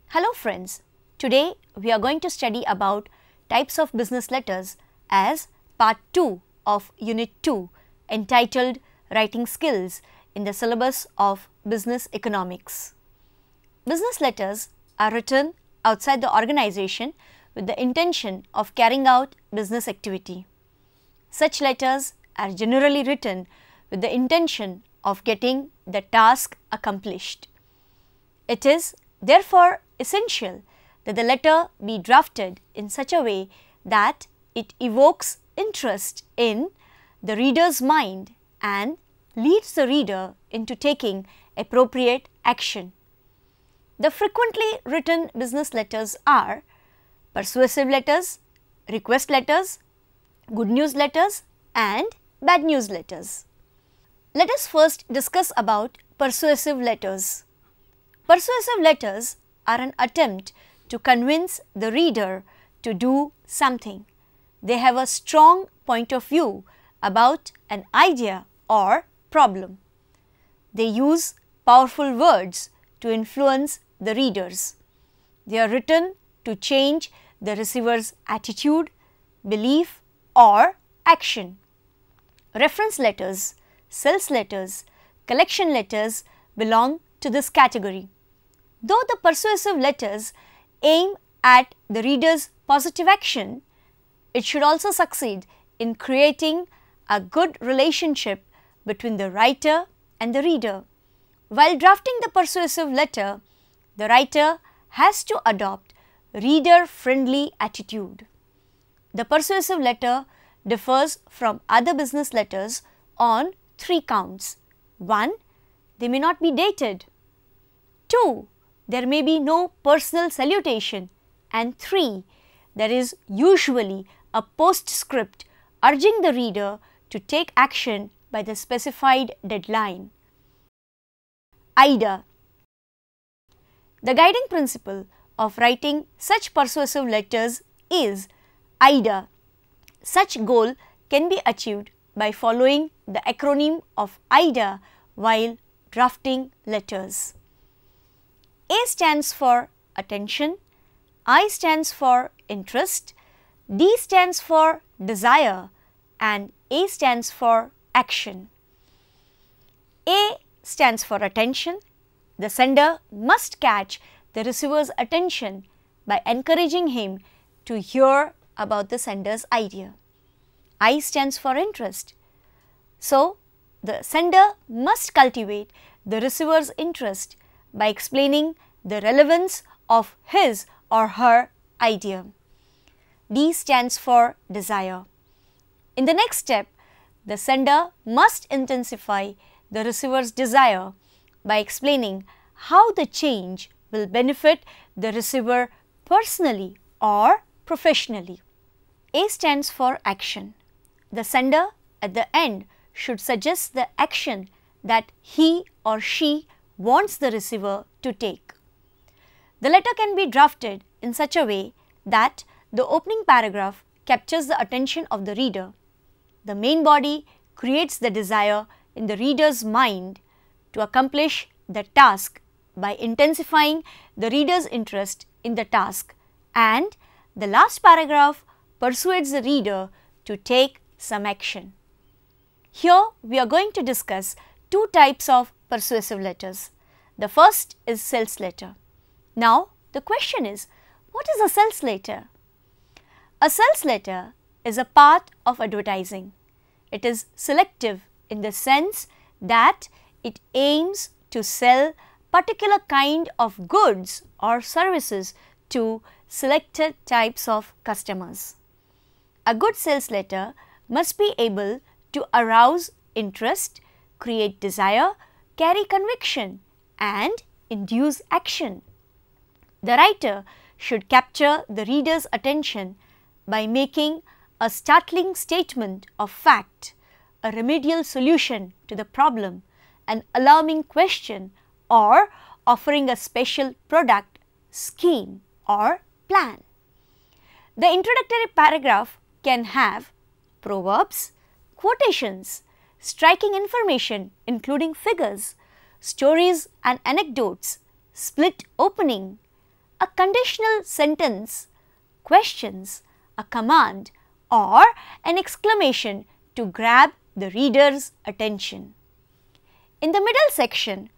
Hello friends, today we are going to study about types of business letters as part 2 of unit 2 entitled Writing Skills in the syllabus of Business Economics. Business letters are written outside the organization with the intention of carrying out business activity. Such letters are generally written with the intention of getting the task accomplished. It is therefore essential that the letter be drafted in such a way that it evokes interest in the reader's mind and leads the reader into taking appropriate action. The frequently written business letters are persuasive letters, request letters, good news letters and bad news letters. Let us first discuss about persuasive letters. Persuasive letters are an attempt to convince the reader to do something. They have a strong point of view about an idea or problem. They use powerful words to influence the readers. They are written to change the receiver's attitude, belief or action. Reference letters, sales letters, collection letters belong to this category. Though the persuasive letters aim at the reader's positive action, it should also succeed in creating a good relationship between the writer and the reader. While drafting the persuasive letter, the writer has to adopt reader-friendly attitude. The persuasive letter differs from other business letters on 3 counts. 1. They may not be dated. 2. There may be no personal salutation, and 3. There is usually a postscript urging the reader to take action by the specified deadline. IDA. The guiding principle of writing such persuasive letters is IDA. Such goal can be achieved by following the acronym of IDA while drafting letters. A stands for attention, I stands for interest, D stands for desire and A stands for action. A stands for attention. The sender must catch the receiver's attention by encouraging him to hear about the sender's idea. I stands for interest. So, the sender must cultivate the receiver's interest by explaining the relevance of his or her idea. D stands for desire. In the next step, the sender must intensify the receiver's desire by explaining how the change will benefit the receiver personally or professionally. A stands for action. The sender at the end should suggest the action that he or she wants the receiver to take. The letter can be drafted in such a way that the opening paragraph captures the attention of the reader. The main body creates the desire in the reader's mind to accomplish the task by intensifying the reader's interest in the task, and the last paragraph persuades the reader to take some action. Here we are going to discuss 2 types of persuasive letters. The first is sales letter. Now the question is, what is a sales letter? A sales letter is a part of advertising. It is selective in the sense that it aims to sell particular kind of goods or services to selected types of customers. A good sales letter must be able to arouse interest, create desire, carry conviction and induce action. The writer should capture the reader's attention by making a startling statement of fact, a remedial solution to the problem, an alarming question, or offering a special product, scheme, or plan. The introductory paragraph can have proverbs, quotations, striking information including figures, stories and anecdotes, split opening, a conditional sentence, questions, a command, or an exclamation to grab the reader's attention. In the middle section,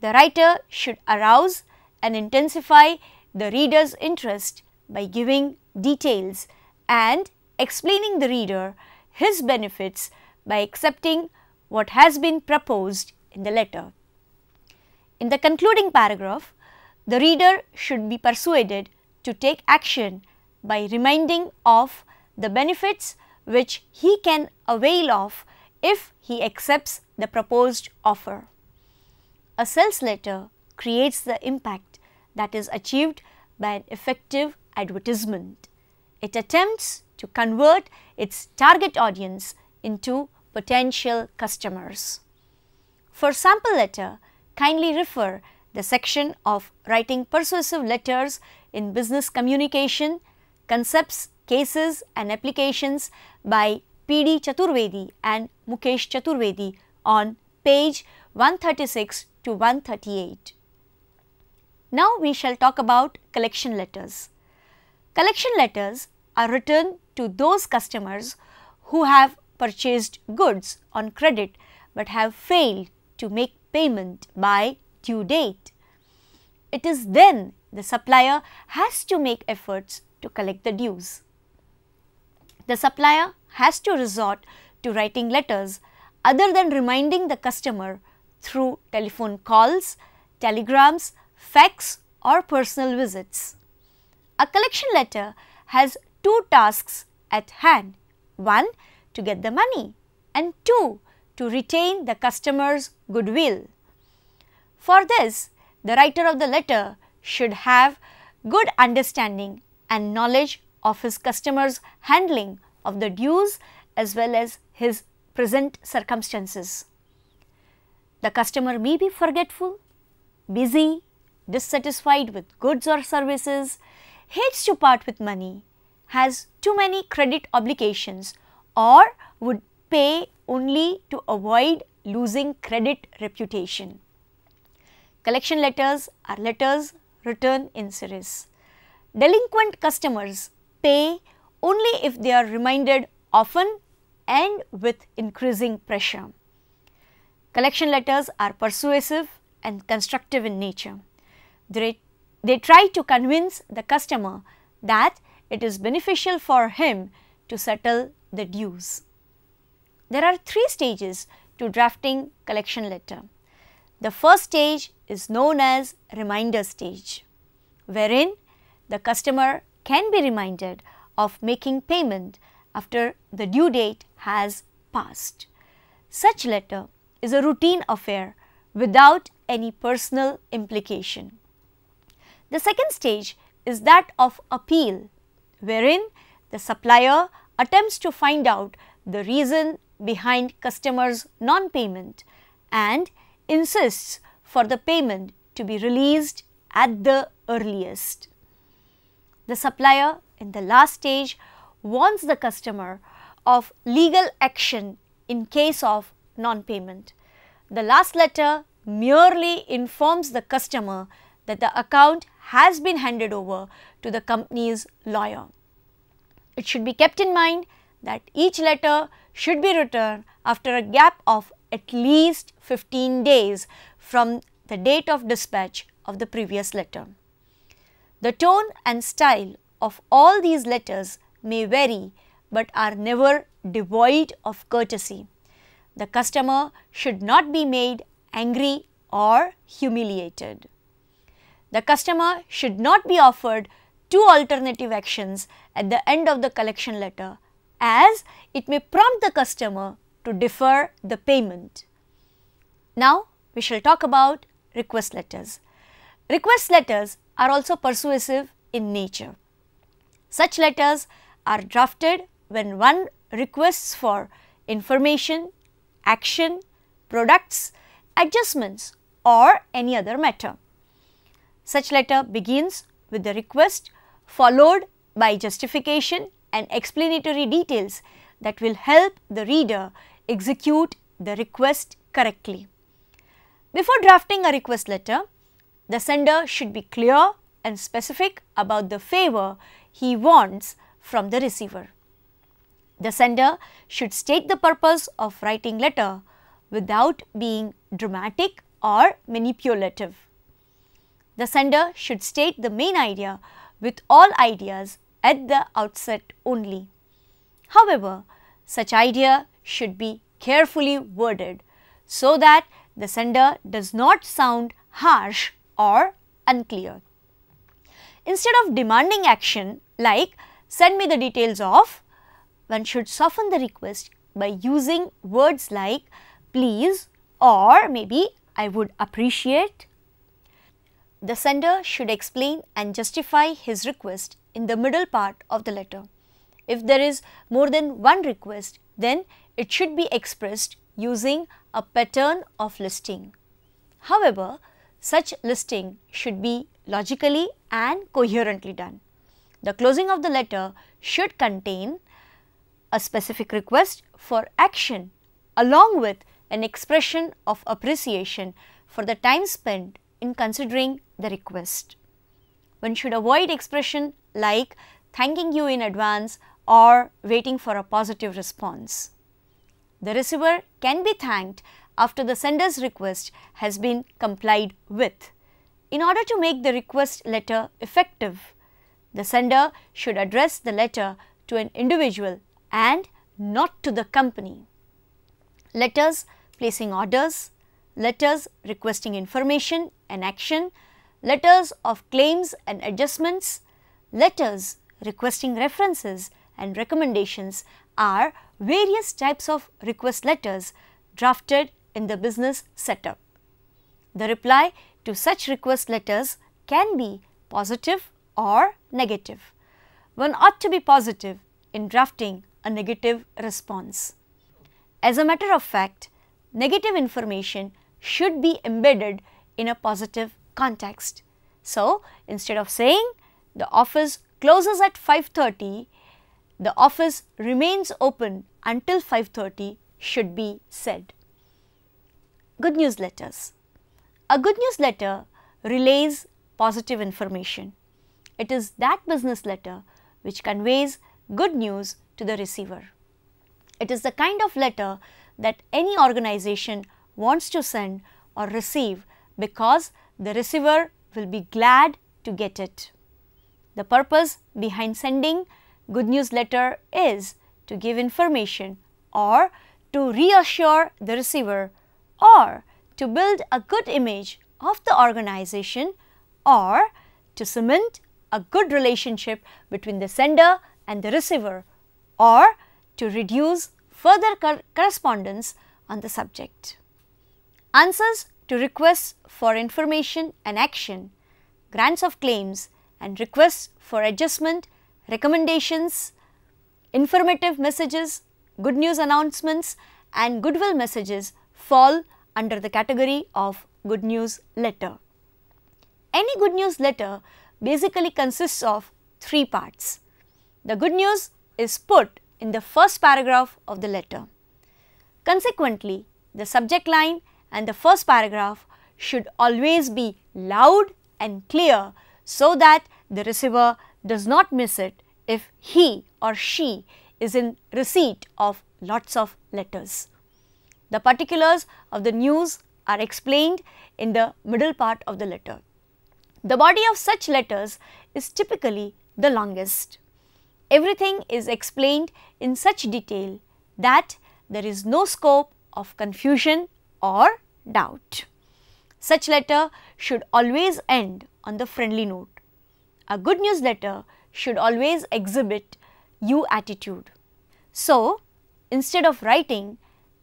the writer should arouse and intensify the reader's interest by giving details and explaining the reader his benefits by accepting what has been proposed in the letter. In the concluding paragraph, the reader should be persuaded to take action by reminding of the benefits which he can avail of if he accepts the proposed offer. A sales letter creates the impact that is achieved by an effective advertisement. It attempts to convert its target audience into potential customers. For sample letter, kindly refer the section of writing persuasive letters in business communication, concepts, cases and applications by P.D. Chaturvedi and Mukesh Chaturvedi on page 136 to 138. Now we shall talk about collection letters. Collection letters are written to those customers who have purchased goods on credit but have failed to make payment by due date. It is then the supplier has to make efforts to collect the dues. The supplier has to resort to writing letters other than reminding the customer through telephone calls, telegrams, fax or personal visits. A collection letter has two tasks at hand: one, to get the money, and two, to retain the customer's goodwill. For this, the writer of the letter should have good understanding and knowledge of his customer's handling of the dues as well as his present circumstances. The customer may be forgetful, busy, dissatisfied with goods or services, hates to part with money, has too many credit obligations, or would pay only to avoid losing credit reputation. Collection letters are letters written in series. Delinquent customers pay only if they are reminded often and with increasing pressure. Collection letters are persuasive and constructive in nature. They try to convince the customer that it is beneficial for him to settle the dues. There are three stages to drafting collection letter. The first stage is known as reminder stage, wherein the customer can be reminded of making payment after the due date has passed. Such letter is a routine affair without any personal implication. The second stage is that of appeal, wherein the supplier attempts to find out the reason behind customer's non-payment and insists for the payment to be released at the earliest. The supplier in the last stage warns the customer of legal action in case of non-payment. The last letter merely informs the customer that the account has been handed over to the company's lawyer. It should be kept in mind that each letter should be written after a gap of at least 15 days from the date of dispatch of the previous letter. The tone and style of all these letters may vary but are never devoid of courtesy. The customer should not be made angry or humiliated. The customer should not be offered two alternative actions at the end of the collection letter, as it may prompt the customer to defer the payment. Now we shall talk about request letters. Request letters are also persuasive in nature. Such letters are drafted when one requests for information, action, products, adjustments or any other matter. Such letter begins with the request followed by justification and explanatory details that will help the reader execute the request correctly. Before drafting a request letter, the sender should be clear and specific about the favor he wants from the receiver. The sender should state the purpose of writing letter without being dramatic or manipulative. The sender should state the main idea with all ideas at the outset only. However, such idea should be carefully worded so that the sender does not sound harsh or unclear. Instead of demanding action like send me the details of, one should soften the request by using words like please or maybe I would appreciate. The sender should explain and justify his request in the middle part of the letter. If there is more than one request, then it should be expressed using a pattern of listing. However, such listing should be logically and coherently done. The closing of the letter should contain a specific request for action along with an expression of appreciation for the time spent in considering the request. One should avoid expression like thanking you in advance or waiting for a positive response. The receiver can be thanked after the sender's request has been complied with. In order to make the request letter effective, the sender should address the letter to an individual and not to the company. Letters placing orders, letters requesting information and action, letters of claims and adjustments, letters requesting references and recommendations are various types of request letters drafted in the business setup. The reply to such request letters can be positive or negative. One ought to be positive in drafting a negative response. As a matter of fact, negative information should be embedded in a positive context. So, instead of saying the office closes at 5:30, the office remains open until 5:30 should be said. Good news letters. A good news letter relays positive information. It is that business letter which conveys good news to the receiver. It is the kind of letter that any organization wants to send or receive because the receiver will be glad to get it. The purpose behind sending good news letter is to give information or to reassure the receiver or to build a good image of the organization or to cement a good relationship between the sender and the receiver or to reduce further correspondence on the subject. Answers to requests for information and action, grants of claims and requests for adjustment, recommendations, informative messages, good news announcements and goodwill messages fall under the category of good news letter. Any good news letter basically consists of three parts. The good news is put in the first paragraph of the letter. Consequently, the subject line and the first paragraph should always be loud and clear so that the receiver does not miss it if he or she is in receipt of lots of letters. The particulars of the news are explained in the middle part of the letter. The body of such letters is typically the longest. Everything is explained in such detail that there is no scope of confusion or doubt. Such letter should always end on the friendly note. A good news letter should always exhibit you attitude. So, instead of writing,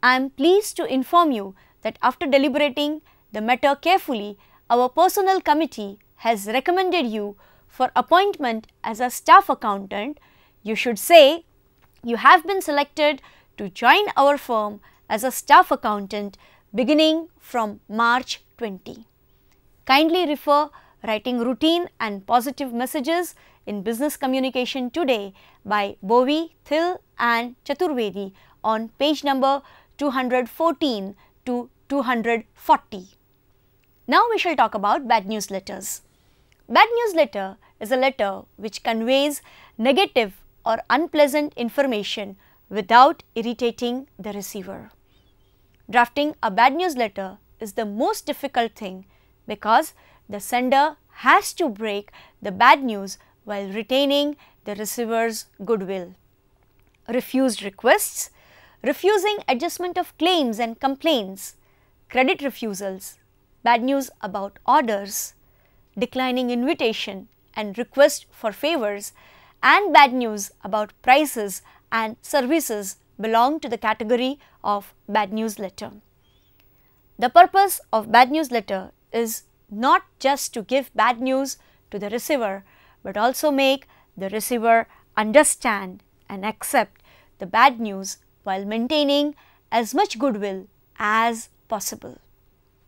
I am pleased to inform you that after deliberating the matter carefully, our personnel committee has recommended you for appointment as a staff accountant. You should say, You have been selected to join our firm as a staff accountant beginning from March 20. Kindly refer Writing Routine and Positive Messages in Business Communication Today by Bovi, Thil and Chaturvedi on page number 214 to 240. Now we shall talk about bad news letters. Bad news letter is a letter which conveys negative or unpleasant information without irritating the receiver. Drafting a bad news letter is the most difficult thing because the sender has to break the bad news while retaining the receiver's goodwill. Refused requests, refusing adjustment of claims and complaints, credit refusals, bad news about orders, declining invitation and request for favors, and bad news about prices and services belong to the category of bad news letter. The purpose of bad news letter is not just to give bad news to the receiver, but also make the receiver understand and accept the bad news while maintaining as much goodwill as possible.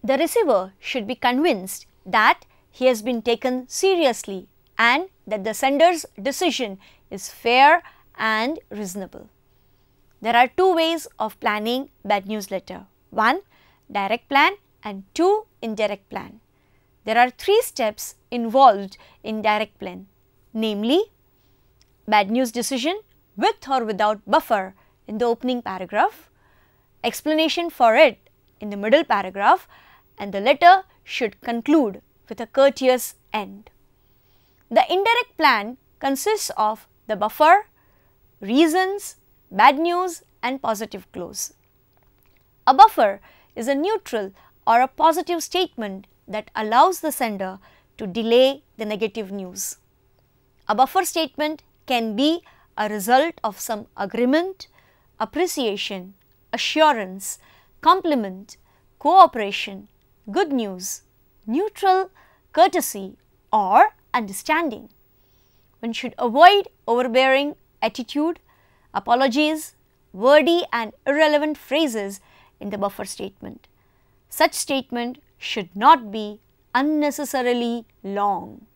The receiver should be convinced that he has been taken seriously and that the sender's decision is fair and reasonable. There are two ways of planning bad news letter. 1. Direct plan and 2. Indirect plan. There are 3 steps involved in direct plan, namely bad news decision with or without buffer in the opening paragraph, explanation for it in the middle paragraph, and the letter should conclude with a courteous end. The indirect plan consists of the buffer, reasons, bad news and positive close. A buffer is a neutral or a positive statement that allows the sender to delay the negative news. A buffer statement can be a result of some agreement, appreciation, assurance, compliment, cooperation, good news, neutral, courtesy or understanding. One should avoid overbearing attitude, apologies, wordy and irrelevant phrases in the buffer statement. Such statement should not be unnecessarily long.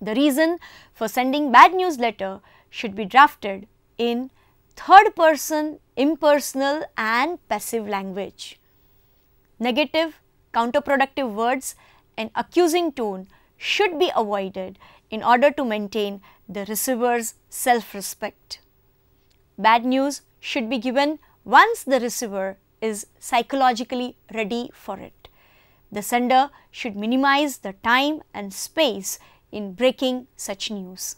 The reason for sending bad news letter should be drafted in third person, impersonal and passive language. Negative, counterproductive words and accusing tone should be avoided in order to maintain the receiver's self-respect. Bad news should be given once the receiver is psychologically ready for it. The sender should minimize the time and space in breaking such news.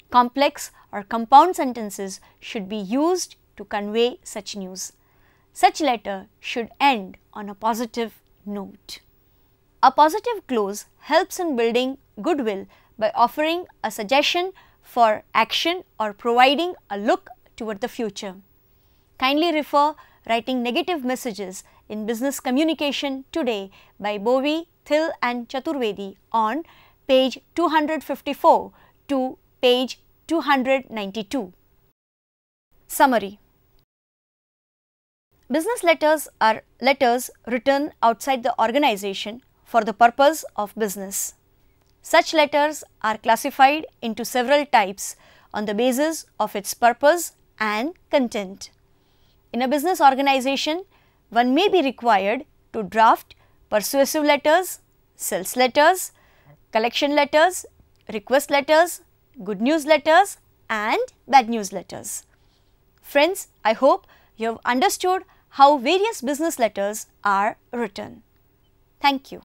Complex or compound sentences should be used to convey such news. Such letter should end on a positive note. A positive close helps in building goodwill by offering a suggestion for action or providing a look toward the future. Kindly refer Writing Negative Messages in Business Communication Today by Bovi, Thil and Chaturvedi on page 254 to page 292. Summary. Business letters are letters written outside the organization for the purpose of business. Such letters are classified into several types on the basis of its purpose and content. In a business organization, one may be required to draft persuasive letters, sales letters, collection letters, request letters, good news letters and bad news letters. Friends, I hope you have understood how various business letters are written. Thank you.